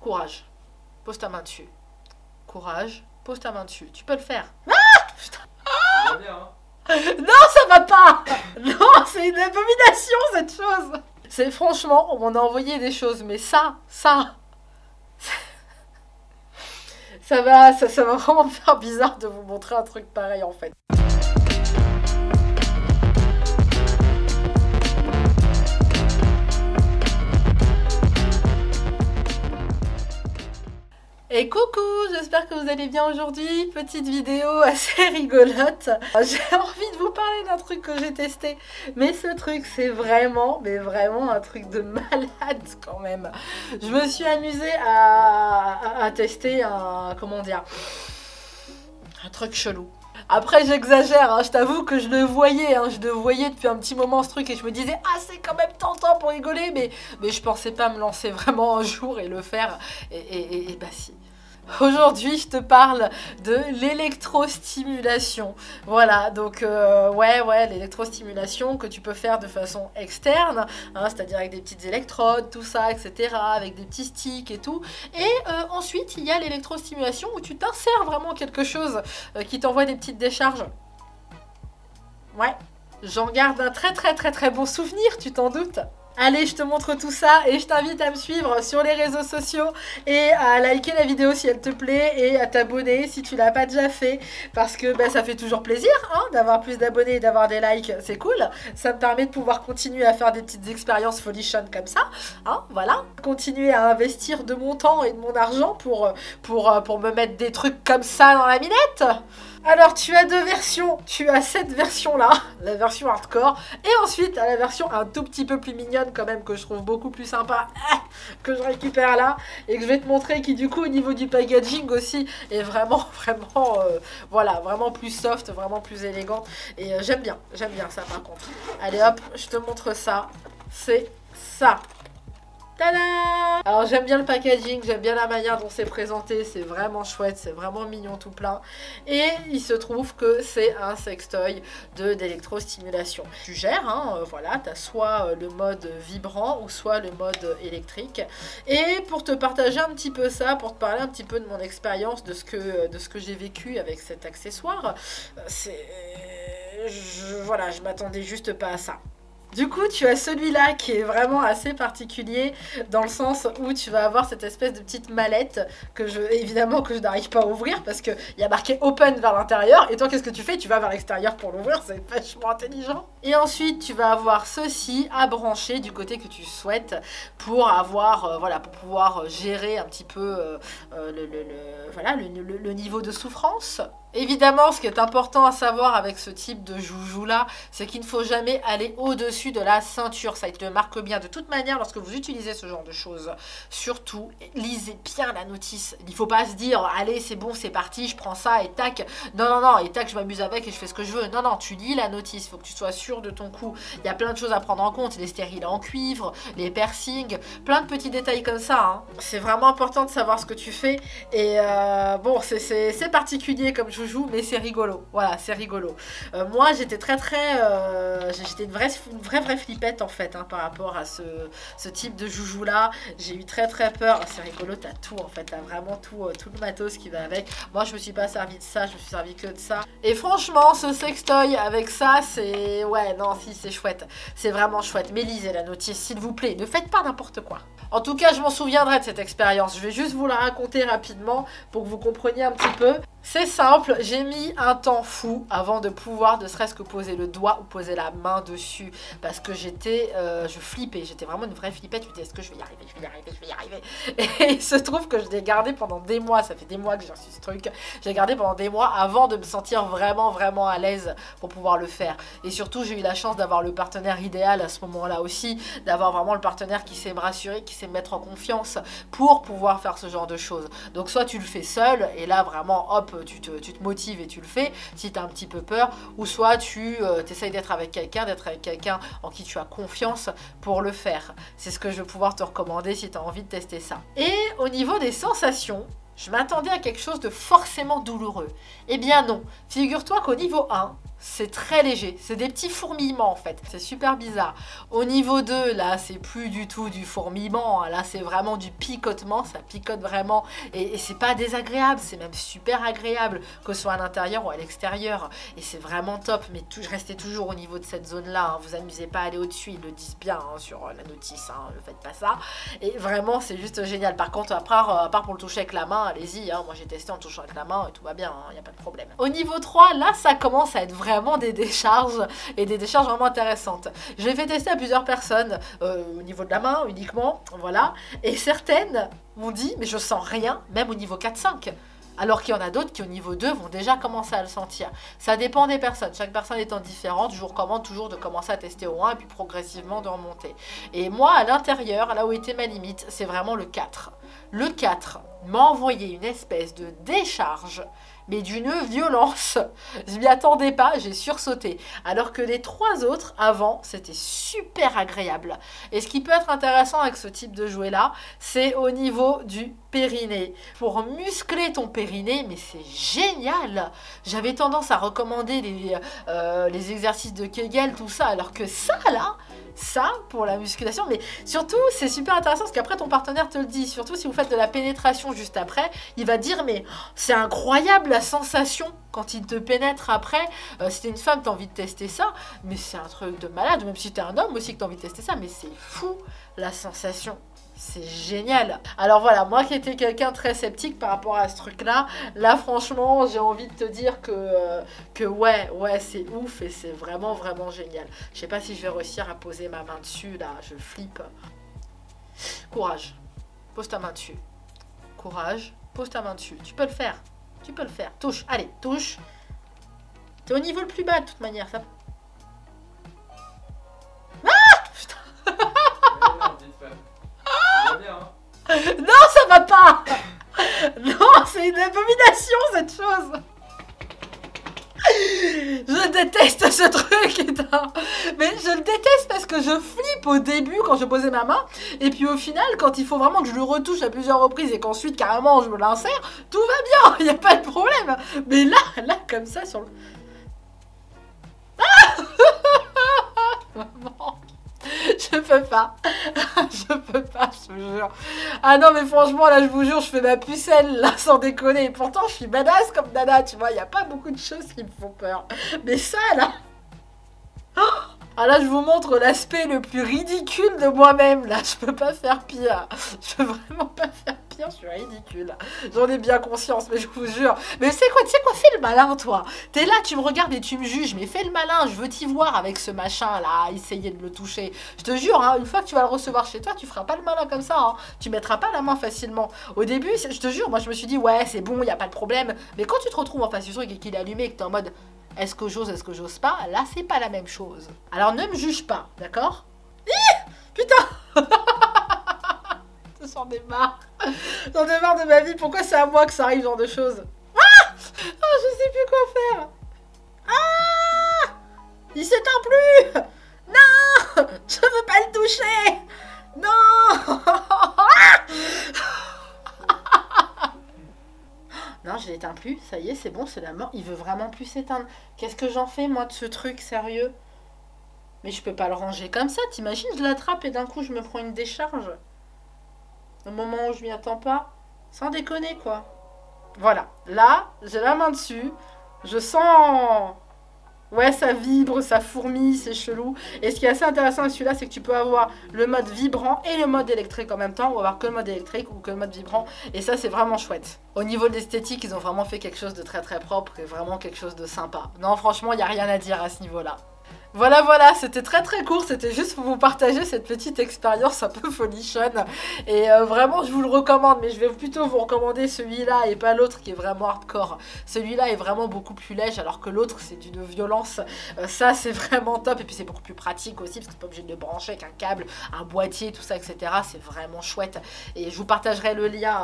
Courage. Pose ta main dessus. Courage. Pose ta main dessus. Tu peux le faire. Ah putain. Ça va bien, hein. Non, ça va pas. Non, c'est une abomination cette chose. C'est franchement, on m'en a envoyé des choses, mais ça va vraiment me faire bizarre de vous montrer un truc pareil en fait. Et coucou, j'espère que vous allez bien aujourd'hui. Petite vidéo assez rigolote. J'ai envie de vous parler d'un truc que j'ai testé. Mais ce truc, c'est vraiment, mais vraiment un truc de malade quand même. Je me suis amusée à tester un, comment dire, un truc chelou. Après j'exagère, hein, je t'avoue que je le voyais depuis un petit moment ce truc et je me disais ah c'est quand même tentant pour rigoler mais je pensais pas me lancer vraiment un jour et le faire et bah si. Aujourd'hui je te parle de l'électrostimulation. Voilà donc ouais l'électrostimulation que tu peux faire de façon externe, hein, c'est-à-dire avec des petites électrodes, tout ça etc, avec des petits sticks et tout. Et ensuite il y a l'électrostimulation où tu t'insères vraiment quelque chose qui t'envoie des petites décharges. Ouais, j'en garde un très bon souvenir, tu t'en doutes. Allez, je te montre tout ça et je t'invite à me suivre sur les réseaux sociaux et à liker la vidéo si elle te plaît et à t'abonner si tu l'as pas déjà fait parce que bah, ça fait toujours plaisir hein, d'avoir plus d'abonnés et d'avoir des likes, c'est cool. Ça me permet de pouvoir continuer à faire des petites expériences folichonnes comme ça, hein, voilà. Continuer à investir de mon temps et de mon argent pour me mettre des trucs comme ça dans la minette. Alors tu as deux versions, tu as cette version là, la version hardcore, et ensuite la version un tout petit peu plus mignonne quand même que je trouve beaucoup plus sympa, que je récupère là, et que je vais te montrer qui du coup au niveau du packaging aussi est vraiment voilà, vraiment plus soft, vraiment plus élégant, et j'aime bien ça par contre. Allez hop, je te montre ça, c'est ça. Tada! Alors j'aime bien le packaging, j'aime bien la manière dont c'est présenté, c'est vraiment chouette, c'est vraiment mignon tout plein. Et il se trouve que c'est un sextoy d'électrostimulation. Tu gères, hein, voilà, tu as soit le mode vibrant ou soit le mode électrique. Et pour te partager un petit peu ça, pour te parler un petit peu de mon expérience, de ce que j'ai vécu avec cet accessoire, voilà, je m'attendais juste pas à ça. Du coup, tu as celui-là qui est vraiment assez particulier dans le sens où tu vas avoir cette espèce de petite mallette évidemment que je n'arrive pas à ouvrir parce qu'il y a marqué open vers l'intérieur et toi qu'est-ce que tu fais? Tu vas vers l'extérieur pour l'ouvrir, c'est vachement intelligent. Et ensuite, tu vas avoir ceci à brancher du côté que tu souhaites pour avoir, voilà, pour pouvoir gérer un petit peu le niveau de souffrance. Évidemment, ce qui est important à savoir avec ce type de joujou-là, c'est qu'il ne faut jamais aller au-dessus de la ceinture. Ça, il te le marque bien. De toute manière, lorsque vous utilisez ce genre de choses, surtout, lisez bien la notice. Il ne faut pas se dire, allez, c'est bon, c'est parti, je prends ça et tac. Non, et tac, je m'amuse avec et je fais ce que je veux. Non, tu lis la notice. Il faut que tu sois sûr de ton coup. Il y a plein de choses à prendre en compte. Les stérilés en cuivre, les piercings, plein de petits détails comme ça. Hein. C'est vraiment important de savoir ce que tu fais. Et bon, c'est particulier comme joujou, mais c'est rigolo. Voilà, c'est rigolo. Moi, j'étais j'étais une vraie flippette en fait hein, par rapport à ce type de joujou là. J'ai eu très peur. C'est rigolo, t'as tout en fait, t'as vraiment tout le matos qui va avec. Moi, je me suis pas servi de ça, je me suis servi que de ça. Et franchement, ce sextoy avec ça, c'est c'est chouette. C'est vraiment chouette. Mais lisez la notice, s'il vous plaît. Ne faites pas n'importe quoi. En tout cas, je m'en souviendrai de cette expérience. Je vais juste vous la raconter rapidement pour que vous compreniez un petit peu. C'est simple, j'ai mis un temps fou avant de pouvoir ne serait-ce que poser le doigt ou poser la main dessus parce que je flippais, j'étais vraiment une vraie flippette, je me disais est-ce que je vais y arriver et il se trouve que je l'ai gardé pendant des mois, ça fait des mois que j'ai reçu ce truc, j'ai gardé pendant des mois avant de me sentir vraiment à l'aise pour pouvoir le faire et surtout j'ai eu la chance d'avoir le partenaire idéal à ce moment-là aussi, d'avoir vraiment le partenaire qui sait me rassurer, qui sait me mettre en confiance pour pouvoir faire ce genre de choses. Donc soit tu le fais seul et là vraiment hop tu te motives et tu le fais si tu as un petit peu peur, ou soit tu essayes d'être avec quelqu'un en qui tu as confiance pour le faire. C'est ce que je vais pouvoir te recommander si tu as envie de tester ça. Et au niveau des sensations, je m'attendais à quelque chose de forcément douloureux. Eh bien non, figure-toi qu'au niveau 1, c'est très léger, c'est des petits fourmillements en fait, c'est super bizarre. Au niveau 2, là c'est plus du tout du fourmillement, là c'est vraiment du picotement, ça picote vraiment et c'est pas désagréable, c'est même super agréable, que ce soit à l'intérieur ou à l'extérieur, et c'est vraiment top, mais restez toujours au niveau de cette zone-là, hein. Vous amusez pas à aller au-dessus, ils le disent bien hein, sur la notice, hein, ne faites pas ça, et vraiment c'est juste génial. Par contre, à part pour le toucher avec la main, allez-y, hein. Moi j'ai testé en touchant avec la main et tout va bien, il n'y a pas de problème. Au niveau 3, là ça commence à être vraiment des décharges, et des décharges vraiment intéressantes. Je l'ai fait tester à plusieurs personnes, au niveau de la main uniquement, voilà, et certaines m'ont dit, mais je sens rien, même au niveau 4-5. Alors qu'il y en a d'autres qui au niveau 2 vont déjà commencer à le sentir. Ça dépend des personnes, chaque personne étant différente, je vous recommande toujours de commencer à tester au 1 et puis progressivement de remonter. Et moi à l'intérieur, là où était ma limite, c'est vraiment le 4. Le 4 m'a envoyé une espèce de décharge, mais d'une violence. Je m'y attendais pas, j'ai sursauté. Alors que les 3 autres, avant, c'était super agréable. Et ce qui peut être intéressant avec ce type de jouet-là, c'est au niveau du périnée. Pour muscler ton périnée, mais c'est génial. J'avais tendance à recommander les exercices de Kegel, tout ça, alors que ça, là, ça, pour la musculation, mais surtout, c'est super intéressant parce qu'après, ton partenaire te le dit. Surtout si vous faites de la pénétration juste après, il va dire, mais c'est incroyable la sensation quand il te pénètre après. Si t'es une femme, t'as envie de tester ça, mais c'est un truc de malade. Même si t'es un homme aussi que t'as envie de tester ça, mais c'est fou la sensation. C'est génial. Alors voilà, moi qui étais quelqu'un très sceptique par rapport à ce truc-là, là franchement, j'ai envie de te dire que ouais, c'est ouf et c'est vraiment, vraiment génial. Je sais pas si je vais réussir à poser ma main dessus, là, je flippe. Courage, pose ta main dessus. Courage, pose ta main dessus. Tu peux le faire, tu peux le faire. Touche, allez, touche. T'es au niveau le plus bas de toute manière, ça... Non, ça va pas. Non, c'est une abomination cette chose. Je déteste ce truc, putain. Mais je le déteste parce que je flippe au début quand je posais ma main. Et puis au final, quand il faut vraiment que je le retouche à plusieurs reprises et qu'ensuite carrément je me l'insère, tout va bien, il n'y a pas de problème. Mais là, comme ça sur le... Ah Maman. Je peux pas, je peux pas, je vous jure. Ah non mais franchement là je vous jure je fais ma pucelle là sans déconner. Et pourtant je suis badass comme Nana, tu vois, il n'y a pas beaucoup de choses qui me font peur. Mais ça là... Ah là je vous montre l'aspect le plus ridicule de moi-même là, je peux pas faire pire. Je peux vraiment pas faire pire, je suis ridicule. J'en ai bien conscience mais je vous jure. Mais tu sais quoi, fais le malin toi. T'es là, tu me regardes et tu me juges, mais fais le malin, je veux t'y voir avec ce machin là, essayer de le toucher. Je te jure, hein, une fois que tu vas le recevoir chez toi, tu feras pas le malin comme ça, hein. Tu mettras pas la main facilement. Au début, je te jure, moi je me suis dit ouais c'est bon, y a pas de problème. Mais quand tu te retrouves en face du truc et qu'il est allumé et que t'es en mode... Est-ce que j'ose pas? Là, c'est pas la même chose. Alors, ne me juge pas, d'accord? Putain. J'en ai marre. J'en ai marre de ma vie. Pourquoi c'est à moi que ça arrive, ce genre de choses? Ah, oh, je sais plus quoi faire. Ah, il s'éteint plus. Non, je veux pas le toucher. Non. Non, je l'éteins plus, ça y est, c'est bon, c'est la mort. Il veut vraiment plus s'éteindre. Qu'est-ce que j'en fais, moi, de ce truc, sérieux? Mais je peux pas le ranger comme ça, t'imagines, je l'attrape et d'un coup, je me prends une décharge. Au moment où je m'y attends pas. Sans déconner, quoi. Voilà, là, j'ai la main dessus. Je sens... Ouais, ça vibre, ça fourmille, c'est chelou. Et ce qui est assez intéressant avec celui-là, c'est que tu peux avoir le mode vibrant et le mode électrique en même temps, ou avoir que le mode électrique ou que le mode vibrant. Et ça, c'est vraiment chouette. Au niveau de l'esthétique, ils ont vraiment fait quelque chose de très très propre et vraiment quelque chose de sympa. Non, franchement, il n'y a rien à dire à ce niveau-là. Voilà, c'était très très court, c'était juste pour vous partager cette petite expérience un peu folichonne. Et vraiment, je vous le recommande, mais je vais plutôt vous recommander celui-là et pas l'autre qui est vraiment hardcore. Celui-là est vraiment beaucoup plus léger, alors que l'autre, c'est d'une violence. Ça, c'est vraiment top, et puis c'est beaucoup plus pratique aussi, parce que c'est pas obligé de le brancher avec un câble, un boîtier, tout ça, etc. C'est vraiment chouette. Et je vous partagerai le lien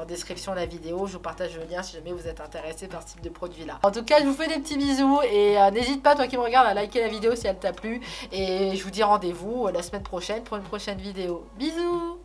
en description de la vidéo, je vous partage le lien si jamais vous êtes intéressé par ce type de produit-là. En tout cas, je vous fais des petits bisous, et n'hésite pas, toi qui me regardes, à liker la vidéo si elle t'a plu, et je vous dis rendez-vous la semaine prochaine pour une prochaine vidéo. Bisous!